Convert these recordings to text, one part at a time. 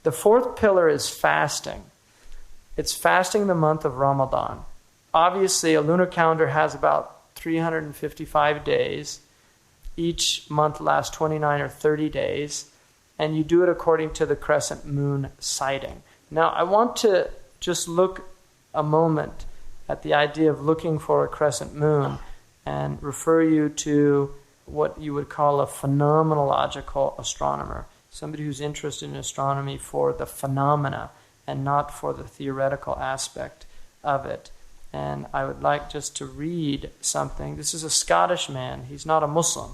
The fourth pillar is fasting. It's fasting the month of Ramadan. Obviously, a lunar calendar has about 355 days. Each month lasts 29 or 30 days. And you do it according to the crescent moon sighting. Now, I want to just look a moment at the idea of looking for a crescent moon and refer you to what you would call a phenomenological astronomer, somebody who's interested in astronomy for the phenomena and not for the theoretical aspect of it. And I would like just to read something. This is a Scottish man. He's not a Muslim.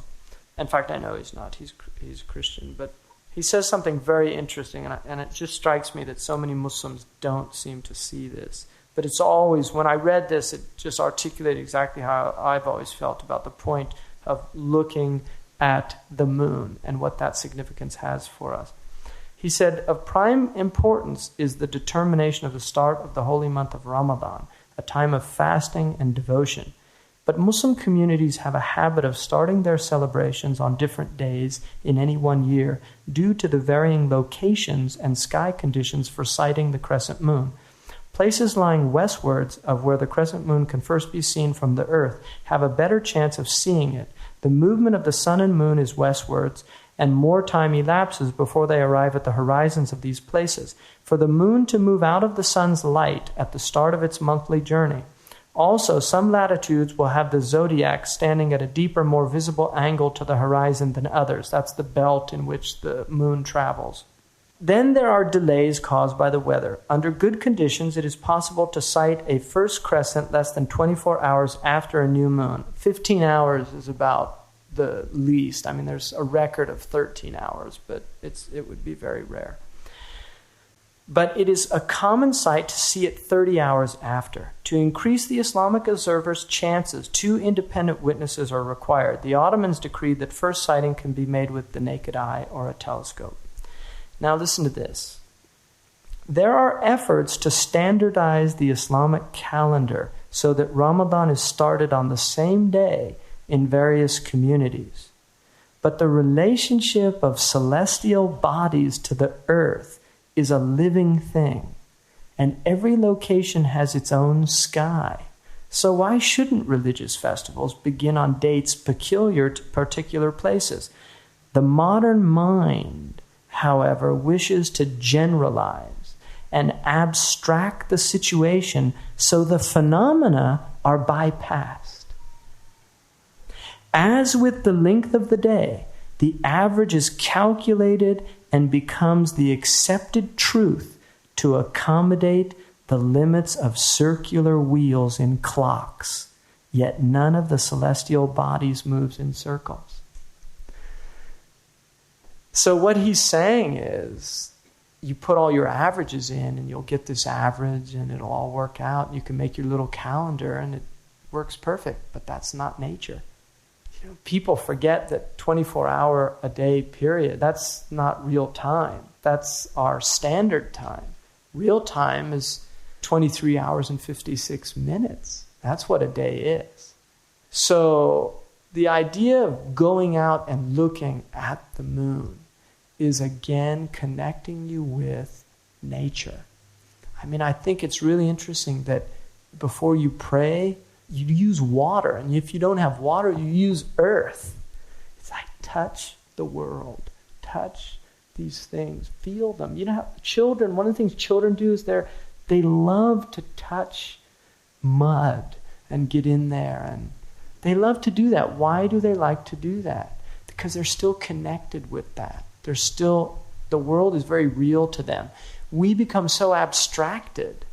In fact, I know he's not. He's Christian. But he says something very interesting, and it just strikes me that so many Muslims don't seem to see this. But it's always, when I read this, it just articulated exactly how I've always felt about the point of looking at the moon and what that significance has for us. He said, of prime importance is the determination of the start of the holy month of Ramadan, a time of fasting and devotion. But Muslim communities have a habit of starting their celebrations on different days in any one year due to the varying locations and sky conditions for sighting the crescent moon. Places lying westwards of where the crescent moon can first be seen from the earth have a better chance of seeing it. The movement of the sun and moon is westwards, and more time elapses before they arrive at the horizons of these places. For the moon to move out of the sun's light at the start of its monthly journey. Also, some latitudes will have the zodiac standing at a deeper, more visible angle to the horizon than others. That's the belt in which the moon travels. Then there are delays caused by the weather. Under good conditions, it is possible to sight a first crescent less than 24 hours after a new moon. 15 hours is about the least. I mean, there's a record of 13 hours, but it would be very rare. But it is a common sight to see it 30 hours after. To increase the Islamic observer's chances, 2 independent witnesses are required. The Ottomans decreed that first sighting can be made with the naked eye or a telescope. Now listen to this. There are efforts to standardize the Islamic calendar so that Ramadan is started on the same day in various communities. But the relationship of celestial bodies to the earth is a living thing, and every location has its own sky. So why shouldn't religious festivals begin on dates peculiar to particular places? The modern mind, however, wishes to generalize and abstract the situation so the phenomena are bypassed. As with the length of the day, the average is calculated and becomes the accepted truth to accommodate the limits of circular wheels in clocks, yet none of the celestial bodies moves in circles. So what he's saying is, you put all your averages in and you'll get this average and it'll all work out. And you can make your little calendar and it works perfect, but that's not nature. You know, people forget that 24-hour-a-day period, that's not real time. That's our standard time. Real time is 23 hours and 56 minutes. That's what a day is. So the idea of going out and looking at the moon is again connecting you with nature. I mean, I think it's really interesting that before you pray, you use water. And if you don't have water, you use earth. It's like touch the world. Touch these things. Feel them. You know how children, one of the things children do is they love to touch mud and get in there. And they love to do that. Why do they like to do that? Because they're still connected with that. They're still, the world is very real to them. We become so abstracted.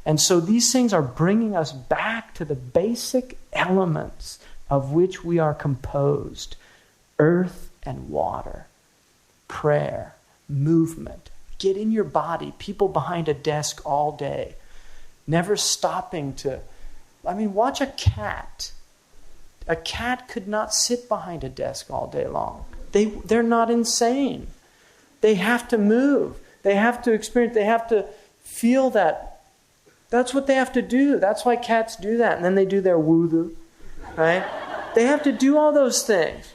And so these things are bringing us back to the basic elements of which we are composed. Earth and water, prayer, movement. Get in your body. People behind a desk all day, never stopping to... I mean, watch a cat. A cat could not sit behind a desk all day long. They're not insane. They have to move. They have to experience, they have to feel that. That's what they have to do. That's why cats do that. And then they do their wudu, right? They have to do all those things.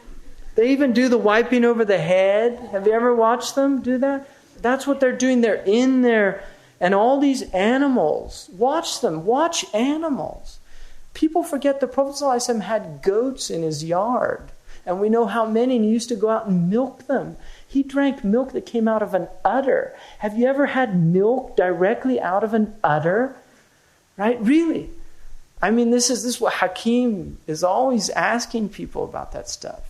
They even do the wiping over the head. Have you ever watched them do that? That's what they're doing. They're in there. And all these animals, watch them, watch animals. People forget the Prophet ﷺ had goats in his yard. And we know how many, and he used to go out and milk them. He drank milk that came out of an udder. Have you ever had milk directly out of an udder? Right? Really? I mean, this is what Hakim is always asking people about that stuff.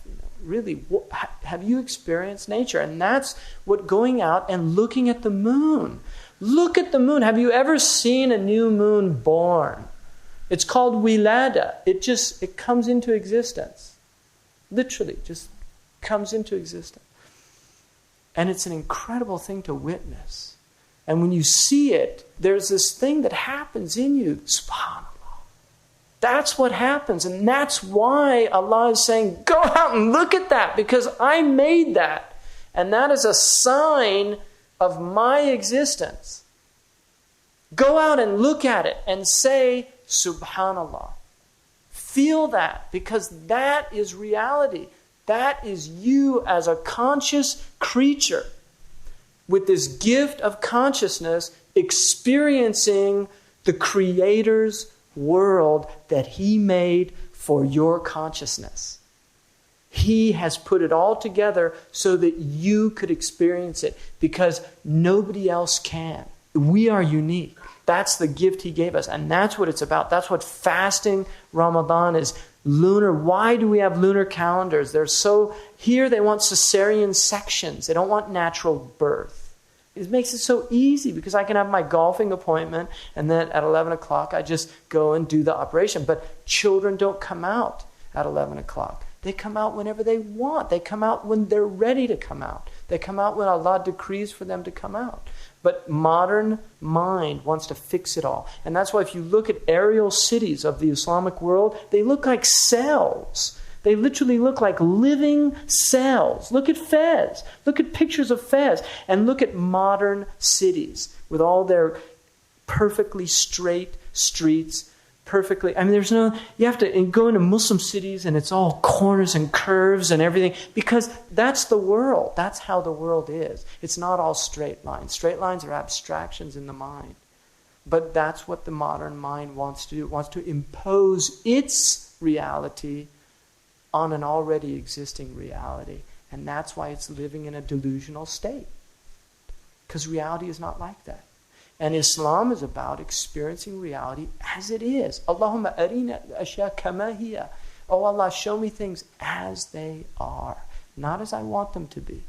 Really, have you experienced nature? And that's what going out and looking at the moon. Look at the moon. Have you ever seen a new moon born? It's called wilada. It comes into existence. Literally, just comes into existence. And it's an incredible thing to witness. And when you see it, there's this thing that happens in you. SubhanAllah. That's what happens. And that's why Allah is saying, go out and look at that, because I made that. And that is a sign of my existence. Go out and look at it and say, SubhanAllah. Feel that, because that is reality. That is you as a conscious creature with this gift of consciousness experiencing the Creator's world that He made for your consciousness. He has put it all together so that you could experience it, because nobody else can. We are unique. That's the gift He gave us, and that's what it's about. That's what fasting Ramadan is. Lunar. Why do we have lunar calendars? Here they want cesarean sections. They don't want natural birth. It makes it so easy, because I can have my golfing appointment and then at 11 o'clock I just go and do the operation. But children don't come out at 11 o'clock. They come out whenever they want. They come out when they're ready to come out. They come out when Allah decrees for them to come out. But modern mind wants to fix it all. And that's why if you look at aerial cities of the Islamic world, they look like cells. They literally look like living cells. Look at Fez. Look at pictures of Fez. And look at modern cities with all their perfectly straight streets. You have to go into Muslim cities and it's all corners and curves and everything, because that's the world. That's how the world is. It's not all straight lines. Straight lines are abstractions in the mind. But that's what the modern mind wants to do. It wants to impose its reality on an already existing reality. And that's why it's living in a delusional state. Because reality is not like that. And Islam is about experiencing reality as it is. Allahumma arina ashya kama hiya. Oh Allah, show me things as they are. Not as I want them to be.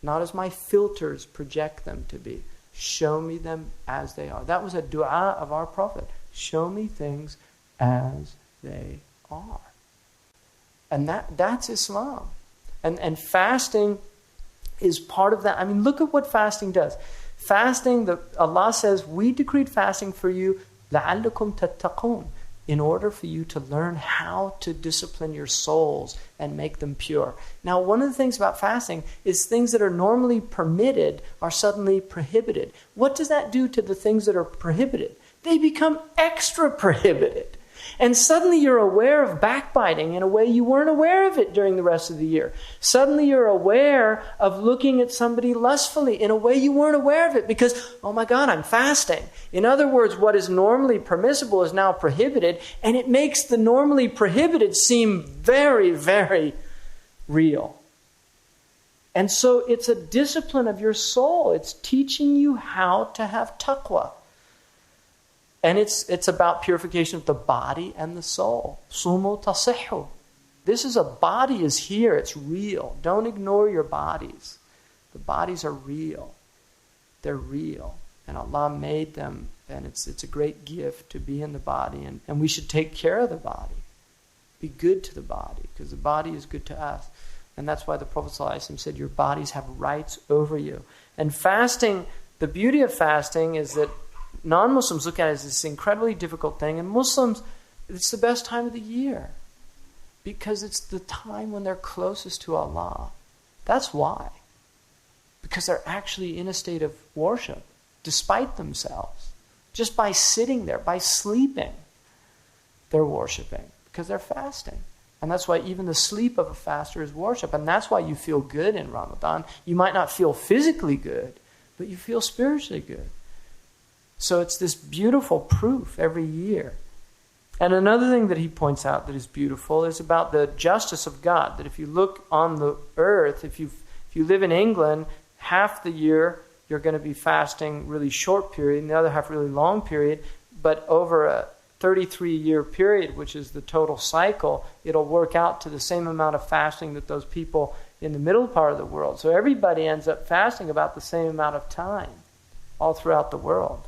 Not as my filters project them to be. Show me them as they are. That was a dua of our Prophet. Show me things as they are. And that's Islam. And fasting is part of that. I mean, look at what fasting does. Fasting, Allah says, we decreed fasting for you, لَعَلَّكُمْ تَتَّقُونَ, in order for you to learn how to discipline your souls and make them pure. Now, one of the things about fasting is things that are normally permitted are suddenly prohibited. What does that do to the things that are prohibited? They become extra prohibited. And suddenly you're aware of backbiting in a way you weren't aware of it during the rest of the year. Suddenly you're aware of looking at somebody lustfully in a way you weren't aware of it, because, oh my God, I'm fasting. In other words, what is normally permissible is now prohibited, and it makes the normally prohibited seem very, very real. And so it's a discipline of your soul. It's teaching you how to have taqwa. And it's about purification of the body and the soul. Sumu tasihhu. Body is here. It's real. Don't ignore your bodies. The bodies are real. They're real. And Allah made them. And it's a great gift to be in the body. And we should take care of the body. Be good to the body, because the body is good to us. And that's why the Prophet ﷺ said, your bodies have rights over you. And fasting, the beauty of fasting is that non-Muslims look at it as this incredibly difficult thing, and Muslims, it's the best time of the year, because it's the time when they're closest to Allah. That's why. Because they're actually in a state of worship, despite themselves. Just by sitting there, by sleeping, they're worshiping, because they're fasting. And that's why even the sleep of a faster is worship. And that's why you feel good in Ramadan. You might not feel physically good, but you feel spiritually good. So it's this beautiful proof every year. And another thing that he points out that is beautiful is about the justice of God. That if you look on the earth, if you live in England, half the year you're going to be fasting really short period, and the other half really long period. But over a 33-year period, which is the total cycle, it'll work out to the same amount of fasting that those people in the middle part of the world. So everybody ends up fasting about the same amount of time all throughout the world.